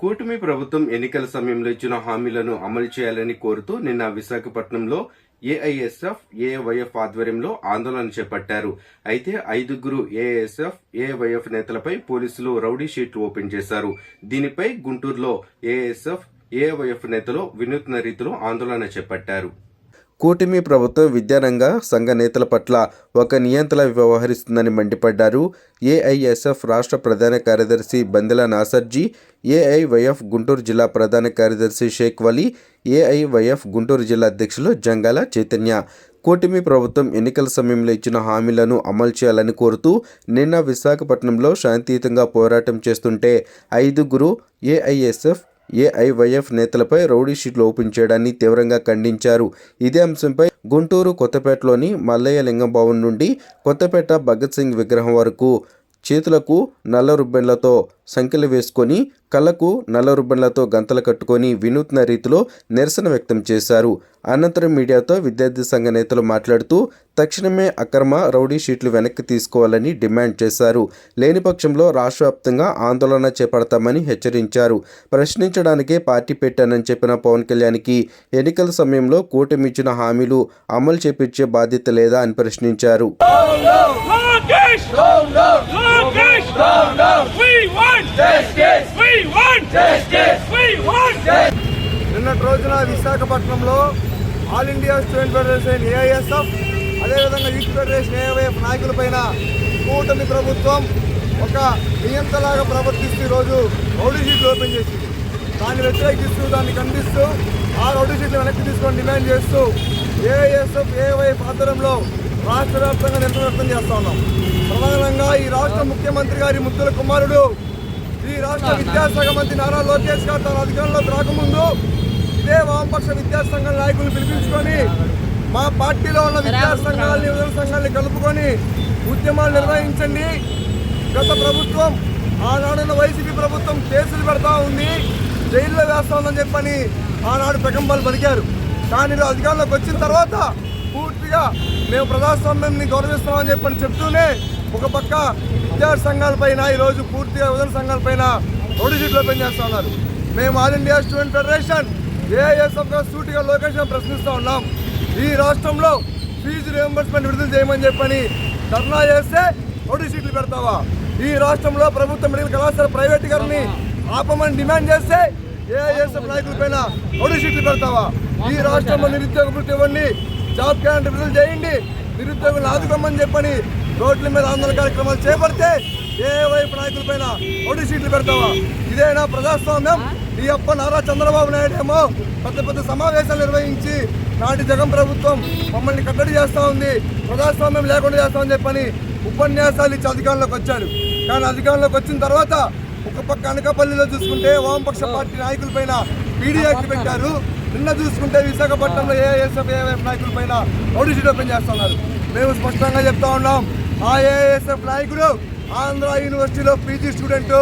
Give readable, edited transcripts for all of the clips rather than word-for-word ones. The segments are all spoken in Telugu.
కూటమి ప్రభుత్వం ఎన్నికల సమయంలో ఇచ్చిన హామీలను అమలు చేయాలని కోరుతూ నిన్న విశాఖపట్నంలో ఏఐఎస్ఎఫ్, ఏవైఎఫ్ ఆధ్వర్యంలో ఆందోళన చేపట్టారు. అయితే 5 ఏఐఎస్ఎఫ్, ఏవైఎఫ్ నేతలపై పోలీసులు రౌడీ షీట్లు ఓపెన్ చేశారు. దీనిపై గుంటూరులో ఏఐఎస్ఎఫ్, ఏవైఎఫ్ నేతలు వినూత్న రీతిలో ఆందోళన చేపట్టారు. కూటమి ప్రభుత్వం విద్యారంగ సంఘ నేతల పట్ల ఒక నియంతలా వ్యవహరిస్తుందని మండిపడ్డారు. ఏఐఎస్ఎఫ్ రాష్ట్ర ప్రధాన కార్యదర్శి బందెల నాసర్జీ, ఏఐవైఎఫ్ గుంటూరు జిల్లా ప్రధాన కార్యదర్శి షేక్ వలీ, ఏఐవైఎఫ్ గుంటూరు జిల్లా అధ్యక్షులు జంగాల చైతన్య. కూటమి ప్రభుత్వం ఎన్నికల సమయంలో ఇచ్చిన హామీలను అమలు చేయాలని కోరుతూ నిన్న విశాఖపట్నంలో శాంతియుతంగా పోరాటం చేస్తుంటే 5 ఏఐఎస్ఎఫ్, ఏఐవైఎఫ్ నేతలపై రౌడీ షీట్లు ఓపెన్ చేయడాన్ని తీవ్రంగా ఖండించారు. ఇదే అంశంపై గుంటూరు కొత్తపేటలోని మల్లయ్య లింగం భవన్ నుండి కొత్తపేట భగత్ సింగ్ విగ్రహం వరకు చేతులకు నల్ల రుబ్బెన్లతో సంఖ్యలు వేసుకొని, కళ్ళకు నల్ల రుబ్బెన్లతో గంతలు కట్టుకొని వినూత్న రీతిలో నిరసన వ్యక్తం చేశారు. అనంతరం మీడియాతో విద్యార్థి సంఘ నేతలు మాట్లాడుతూ తక్షణమే అక్రమ రౌడీ షీట్లు వెనక్కి తీసుకోవాలని డిమాండ్ చేశారు. లేని పక్షంలో రాష్ట్ర వ్యాప్తంగా ఆందోళన చేపడతామని హెచ్చరించారు. ప్రశ్నించడానికే పార్టీ పెట్టానని చెప్పిన పవన్ కళ్యాణ్కి ఎన్నికల సమయంలో కూటమి ఇచ్చిన హామీలు అమలు చేపించే బాధ్యత లేదా అని ప్రశ్నించారు. నిన్నటి రోజున విశాఖపట్నంలో all India student federation AISF, అదేవిధంగా యూత్ ఫెడరేషన్ ఏఐఎఫ్ నాయకులపైన కూటమి ప్రభుత్వం ఒక నియంతలాగా ప్రవర్తిస్తూ ఈరోజు రౌడీ షీట్లు ఓపెన్ చేసింది. దాన్ని వ్యతిరేకిస్తూ, దాన్ని ఖండిస్తూ ఆ రౌడీ షీట్లు వెనక్కి తీసుకొని డిమాండ్ చేస్తూ ఏఐఎస్ఎఫ్, ఏఐఎఫ్ ఆధ్వర్యంలో రాష్ట్ర వ్యాప్తంగా నిరసన వ్యక్తం చేస్తా ఉన్నాం. ప్రధానంగా ఈ రాష్ట్ర ముఖ్యమంత్రి గారి ముద్దుల కుమారుడు, ఈ రాష్ట్ర విద్యాశాఖ మంత్రి నారా లోకేష్ గారు తన అధికారంలోకి రాకముందు ఇదే వామపక్ష విద్యాసంఘాల నాయకులను పిలిపించుకొని మా పార్టీలో ఉన్న విద్యాసంఘాలని, యువజన సంఘాలని కలుపుకొని ఉద్యమాలు నిర్వహించండి. గత ప్రభుత్వం, ఆనాడున్న వైసీపీ ప్రభుత్వం కేసులు పెడతా ఉంది, జైల్లో వేస్తా ఉందని చెప్పని ఆనాడు ప్రకంపనలు పలికారు. కానీ అధికారంలోకి వచ్చిన తర్వాత పూర్తిగా మేము ప్రజాస్వామ్యాన్ని గౌరవిస్తున్నామని చెప్పని చెప్తూనే ఒక పక్క విద్యార్థి సంఘాలపైన, ఈరోజు పూర్తిగా యువజన సంఘాలపైన రౌడీ షీట్లు ఓపెన్ చేస్తూ ఉన్నారు. మేము ఆల్ ఇండియా స్టూడెంట్ ఫెడరేషన్ ఏఐఎస్ఎఫ్గా సూటిగా లొకేషన్ ప్రశ్నిస్తూ ఉన్నాం. ఈ రాష్ట్రంలో ఫీజు రియంబర్స్మెంట్ విడుదల చేయమని చెప్పని ధర్నా చేస్తే రౌడీ షీట్లు పెడతావా? ఈ రాష్ట్రంలో ప్రభుత్వ మెడికల్ కళాశాల ప్రైవేటీకరణని ఆపమని డిమాండ్ చేస్తే ఏఐఎస్ఎఫ్ నాయకులపైన రౌడీ షీట్లు పెడతావా? ఈ రాష్ట్రంలో నిరుద్యోగ వృత్తి ఇవ్వండి, జాబ్ క్యాలెండర్ విడుదల చేయండి, నిరుద్యోగులను ఆదుకోమని చెప్పని రోడ్ల మీద ఆందోళన కార్యక్రమాలు చేపడితే ఏవైపు నాయకులపైన రౌడీ షీట్లు పెడతావా? ఇదేనా ప్రజాస్వామ్యం? ఈ అప్ప నారా చంద్రబాబు నాయుడు ఏమో పెద్ద సమావేశాలు నిర్వహించి నాటి జగన్ ప్రభుత్వం మమ్మల్ని కట్టడి చేస్తూ ఉంది, ప్రజాస్వామ్యం లేకుండా చేస్తామని చెప్పని ఉపన్యాసాలు ఇచ్చి అధికారంలోకి వచ్చాడు. కానీ అధికారంలోకి వచ్చిన తర్వాత ఒక పక్క అనకాపల్లిలో చూసుకుంటే వామపక్ష పార్టీ నాయకులపైన పీడీ యాక్ట్ పెట్టారు. నిన్న చూసుకుంటే విశాఖపట్నంలో ఏఐఎస్ఎఫ్, ఏఐఎఫ్ నాయకులపైన రౌడీ షీట్ ఓపెన్ చేస్తున్నారు. మేము స్పష్టంగా చెప్తా ఉన్నాం, ఆ ఏఐఎస్ఎఫ్ నాయకుడు ఆంధ్ర యూనివర్సిటీలో పీజీ స్టూడెంట్,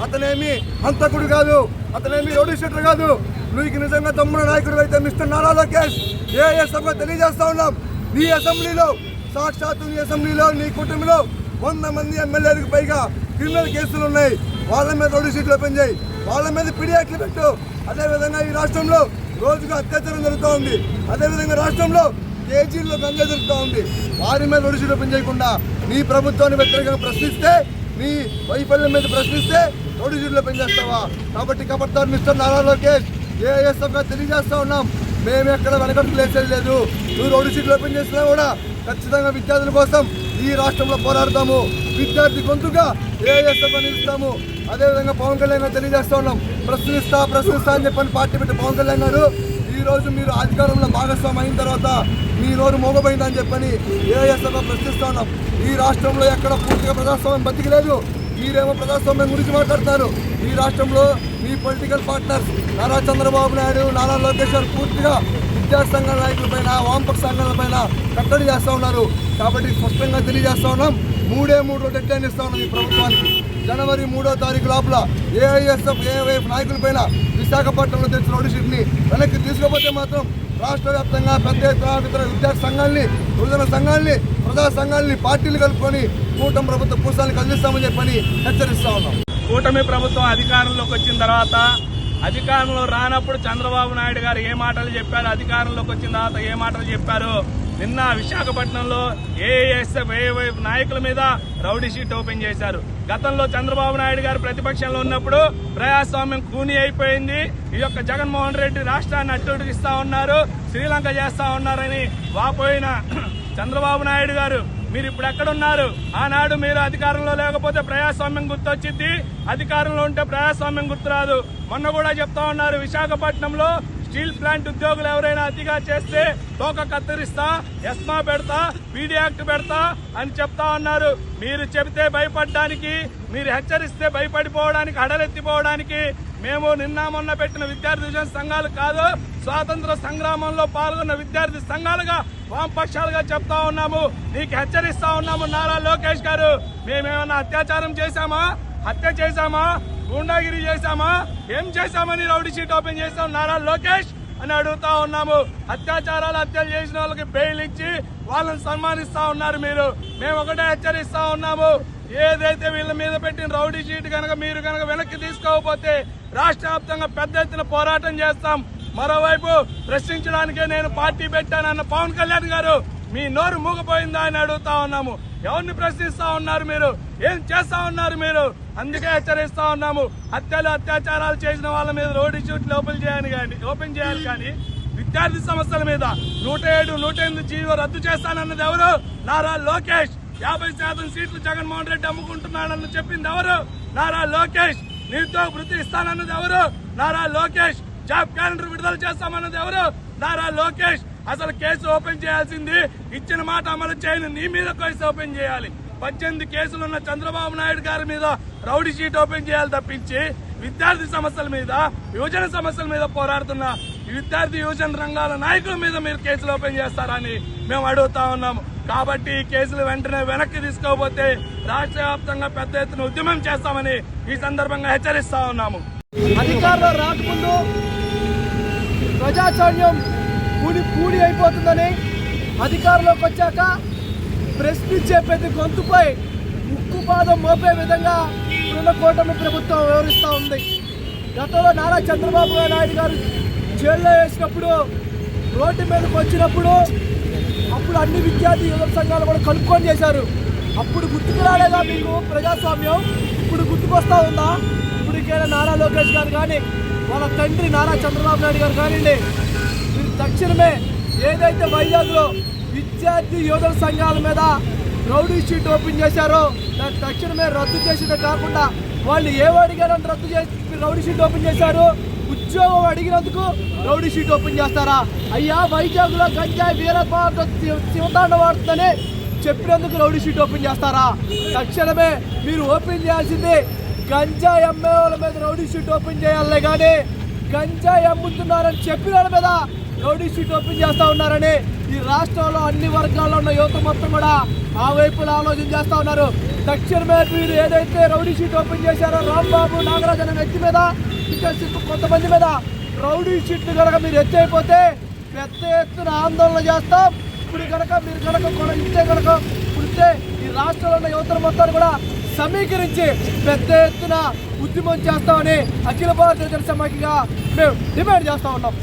అతనేమి హంతకుడు కాదు, అతనేమి రౌడీ షీటర్ కాదు. నువ్వు నిజంగా తమ్ముడు నాయకుడు అయితే మిస్టర్ నారా లోకేష్, ఏఐఎస్ఎఫ్గా తెలియజేస్తా ఉన్నాం, నీ అసెంబ్లీలో, సాక్షాత్తు నీ అసెంబ్లీలో, నీ కుటుంబంలో 100 మంది ఎమ్మెల్యేలకు పైగా క్రిమినల్ కేసులు ఉన్నాయి. వాళ్ళ మీద రౌడీ షీట్లు ఓపెన్ చేయి, వాళ్ళ మీద పీడీ యాక్ట్లు పెట్టు. అదేవిధంగా ఈ రాష్ట్రంలో రోజుగా అత్యాచారం జరుగుతూ ఉంది, అదేవిధంగా రాష్ట్రంలో కేజీల్లో గంజా జరుగుతూ ఉంది. వారి మీద రౌడీ షీట్లు ఓపెన్ చేయకుండా నీ ప్రభుత్వాన్ని వ్యతిరేకంగా ప్రశ్నిస్తే, నీ వైఫల్యం మీద ప్రశ్నిస్తే రౌడీ షీట్లు ఓపెన్ చేస్తావా? కాబట్టి కబడ్దార్ మిస్టర్ నారా లోకేష్, ఏఐఎస్ఎఫ్గా తెలియజేస్తా ఉన్నాం, మేము ఎక్కడ వెనకడుగు లేచేది లేదు. నువ్వు రౌడీ షీట్లు ఓపెన్ చేసినా కూడా ఖచ్చితంగా విద్యార్థుల కోసం ఈ రాష్ట్రంలో పోరాడతాము, విద్యార్థి గొంతుగా ఏఐఎస్ఎఫ్గా నిలుస్తాము. అదేవిధంగా పవన్ కళ్యాణ్ గారు తెలియజేస్తా ఉన్నాం, ప్రశ్నిస్తా అని చెప్పని పార్టీ పెట్టి పవన్ కళ్యాణ్ గారు ఈరోజు మీరు అధికారంలో భాగస్వామి అయిన తర్వాత మీ నోరు మోగపోయిందని చెప్పని ఏఐఎస్ఎఫ్గా ప్రశ్నిస్తా ఉన్నాం. ఈ రాష్ట్రంలో ఎక్కడ పూర్తిగా ప్రజాస్వామ్యం బతికలేదు, మీరేమో ప్రజాస్వామ్యం గురించి మాట్లాడతారు. ఈ రాష్ట్రంలో మీ పొలిటికల్ పార్ట్నర్స్ నారా చంద్రబాబు నాయుడు, నారా లోకేష్ గారు పూర్తిగా విద్యార్థి సంఘాల నాయకులపైన, వామపక్ష సంఘాలపైన కట్టడి చేస్తూ ఉన్నారు. కాబట్టి స్పష్టంగా తెలియజేస్తా ఉన్నాం, 3 డెడ్ లైన్ ఇస్తా ఉన్నాం ఈ ప్రభుత్వానికి. జనవరి 3వ తారీఖు లోపల ఏఐఎస్ఎఫ్, ఏఐఎఫ్ నాయకులపైన విశాఖపట్నంలో తెచ్చిన రౌడీ షీట్ని వెనక్కి తీసుకోకపోతే మాత్రం రాష్ట్ర వ్యాప్తంగా పెద్ద ఎత్తున ఇతర విద్యార్థి సంఘాలని, యువజన సంఘాలని, ప్రజా సంఘాలని, పార్టీలు కలుపుకొని కూటమి ప్రభుత్వ పూసాలను కదిలిస్తామని చెప్పని హెచ్చరిస్తా ఉన్నాం. కూటమి ప్రభుత్వం అధికారంలోకి వచ్చిన తర్వాత అధికారంలో రానప్పుడు చంద్రబాబు నాయుడు గారు ఏ మాటలు చెప్పారు, అధికారంలోకి వచ్చిన తర్వాత ఏ మాటలు చెప్పారు. నిన్న విశాఖపట్నంలో ఏఎస్ఎఫ్ ఏవైఎఫ్ నాయకుల మీద రౌడీ షీట్ ఓపెన్ చేశారు. గతంలో చంద్రబాబు నాయుడు గారు ప్రతిపక్షంలో ఉన్నప్పుడు ప్రజాస్వామ్యం కూని అయిపోయింది, ఈ యొక్క జగన్మోహన్ రెడ్డి రాష్ట్రాన్ని అట్టుడికిస్తా ఉన్నారు, శ్రీలంక చేస్తా ఉన్నారని వాపోయిన చంద్రబాబు నాయుడు గారు మీరు ఇప్పుడు ఎక్కడున్నారు? ఆనాడు మీరు అధికారంలో లేకపోతే ప్రజాస్వామ్యం గుర్తొచ్చింది, అధికారంలో ఉంటే ప్రజాస్వామ్యం గుర్తురాదు. మొన్న కూడా చెప్తా ఉన్నారు, విశాఖపట్నంలో స్టీల్ ప్లాంట్ ఉద్యోగులు ఎవరైనా అతిగా చేస్తే తోక కత్తిరిస్తా, ఎస్మా పెడతా, పీడీ యాక్ట్ పెడతా అని చెప్తా ఉన్నారు. మీరు చెబితే భయపడడానికి, మీరు హెచ్చరిస్తే భయపడిపోవడానికి, హడలెత్తిపోవడానికి మేము నిన్న మొన్న పెట్టిన విద్యార్థి యువజన సంఘాలు కాదు, స్వాతంత్ర సంగ్రామంలో పాల్గొన్న విద్యార్థి సంఘాలుగా వామపక్షాలుగా చెప్తా ఉన్నాము, నీకు హెచ్చరిస్తా ఉన్నాము. నారా లోకేష్ గారు, మేమేమన్నా అత్యాచారం చేశామా, హత్య చేశామా, గూండాగిరి చేశామా, ఏం చేశామని రౌడీ షీట్ ఓపెన్ చేశాం నారా లోకేష్ అని అడుగుతా ఉన్నాము. అత్యాచారాలు, హత్యలు చేసిన వాళ్ళకి బెయిల్ ఇచ్చి వాళ్ళని సన్మానిస్తా ఉన్నారు మీరు. మేము ఒకటే హెచ్చరిస్తా ఉన్నాము, ఏదైతే వీళ్ళ మీద పెట్టిన రౌడీ షీట్ కనుక మీరు కనుక వెనక్కి తీసుకోకపోతే రాష్ట్ర వ్యాప్తంగా పెద్ద ఎత్తున పోరాటం చేస్తాం. మరోవైపు ప్రశ్నించడానికే నేను పార్టీ పెట్టానన్న పవన్ కళ్యాణ్ గారు మీ నోరు మూగపోయిందా అని అడుగుతా ఉన్నాము. ఎవరిని ప్రశ్నిస్తా ఉన్నారు మీరు? ఏం చేస్తా ఉన్నారు మీరు? అందుకే హెచ్చరిస్తా ఉన్నాము, హత్యలు, అత్యాచారాలు చేసిన వాళ్ళ మీద రౌడీ షీట్లు ఓపెన్ చేయాలి కానీ విద్యార్థి సమస్యల మీద 107, 108 జీవో రద్దు చేస్తానన్నది ఎవరు? నారా లోకేష్. 50% సీట్లు జగన్మోహన్ రెడ్డి అమ్ముకుంటున్నాడని చెప్పింది ఎవరు? నారా లోకేష్. నిరుద్యోగ వృత్తి ఇస్తానన్నది ఎవరు? నారా లోకేష్. జాబ్ క్యాలెండర్ విడుదల చేస్తామన్నది ఎవరు? నారా లోకేష్. అసలు కేసు ఓపెన్ చేయాల్సింది, ఇచ్చిన మాట అమలు చేయని నీ మీద కేసు ఓపెన్ చేయాలి. 18 కేసులున్న చంద్రబాబు నాయుడు గారి మీద రౌడీ షీట్ ఓపెన్ చేయాలి తప్పించి విద్యార్థి సమస్యల మీద, యువజన సమస్యల మీద పోరాడుతున్న విద్యార్థి యువజన రంగాల నాయకుల మీద మీరు కేసులు ఓపెన్ చేస్తారని మేము అడుగుతా ఉన్నాము. కాబట్టి ఈ కేసులు వెంటనే వెనక్కి తీసుకోకపోతే రాష్ట్ర వ్యాప్తంగా పెద్ద ఎత్తున ఉద్యమం చేస్తామని ఈ సందర్భంగా హెచ్చరిస్తా ఉన్నాము. అధికారంలో రాకముందు ప్రజాస్వామ్యం కూడి అయిపోతుందని, అధికారంలోకి వచ్చాక ప్రశ్నించే ప్రతి గొంతుపై ఉక్కుపాదం మోపే విధంగా ఇప్పుడున్న కూటమి ప్రభుత్వం వ్యవహరిస్తూ ఉంది. గతంలో నారా చంద్రబాబు నాయుడు గారు జైల్లో వేసినప్పుడు, రోడ్డు మీదకి వచ్చినప్పుడు అప్పుడు అన్ని విద్యార్థి యువత సంఘాలు కూడా కలుపుకొని చేశారు. అప్పుడు గుర్తుకు రాలేదా మీకు ప్రజాస్వామ్యం? ఇప్పుడు గుర్తుకొస్తా ఉందా? ఇప్పటికైనా నారా లోకేష్ గారు కానీ, వాళ్ళ తండ్రి నారా చంద్రబాబు నాయుడు గారు కానివ్వండి, మీరు తక్షణమే ఏదైతే వైజాగ్లో విద్యార్థి యువత సంఘాల మీద రౌడీ షీట్ ఓపెన్ చేశారో దాన్ని తక్షణమే రద్దు చేసేదే కాకుండా, వాళ్ళు ఏమడిగారని రద్దు చేసి రౌడీ షీట్ ఓపెన్ చేశారు. ఉద్యోగం అడిగినందుకు రౌడీ షీట్ ఓపెన్ చేస్తారా? అయ్యా, వైజాగ్లో గంజాయి వీరపాటు శివతాండవాడుతుందని చెప్పినందుకు రౌడీ షీట్ ఓపెన్ చేస్తారా? తక్షణమే మీరు ఓపెన్ చేయాల్సింది గంజాయి అమ్మే వాళ్ళ మీద రౌడీ షీట్ ఓపెన్ చేయాలనే కానీ గంజాయి అమ్ముతున్నారని చెప్పిన వాళ్ళ మీద రౌడీ షీట్ ఓపెన్ చేస్తా ఉన్నారని ఈ రాష్ట్రంలో అన్ని వర్గాల్లో ఉన్న యువత మొత్తం కూడా ఆ వైపులో ఆలోచన చేస్తా ఉన్నారు. తక్షణమే మీరు ఏదైతే రౌడీ షీట్ ఓపెన్ చేశారో రాంబాబు నాగరాజు అనే వ్యక్తి మీద, ఇంకా కొంతమంది మీద రౌడీ షీట్లు కనుక మీరు ఎత్తైపోతే పెద్ద ఎత్తున ఆందోళన చేస్తాం. ఇప్పుడు కనుక మీరు కనుక ఇంతే కనుక పుడితే ఈ రాష్ట్రంలో ఉన్న యువతను మొత్తాన్ని కూడా సమీకరించి పెద్ద ఎత్తున ఉద్యమం చేస్తామని అఖిల భారత జనసమాఖ్యగా మేము డిమాండ్ చేస్తా ఉన్నాం.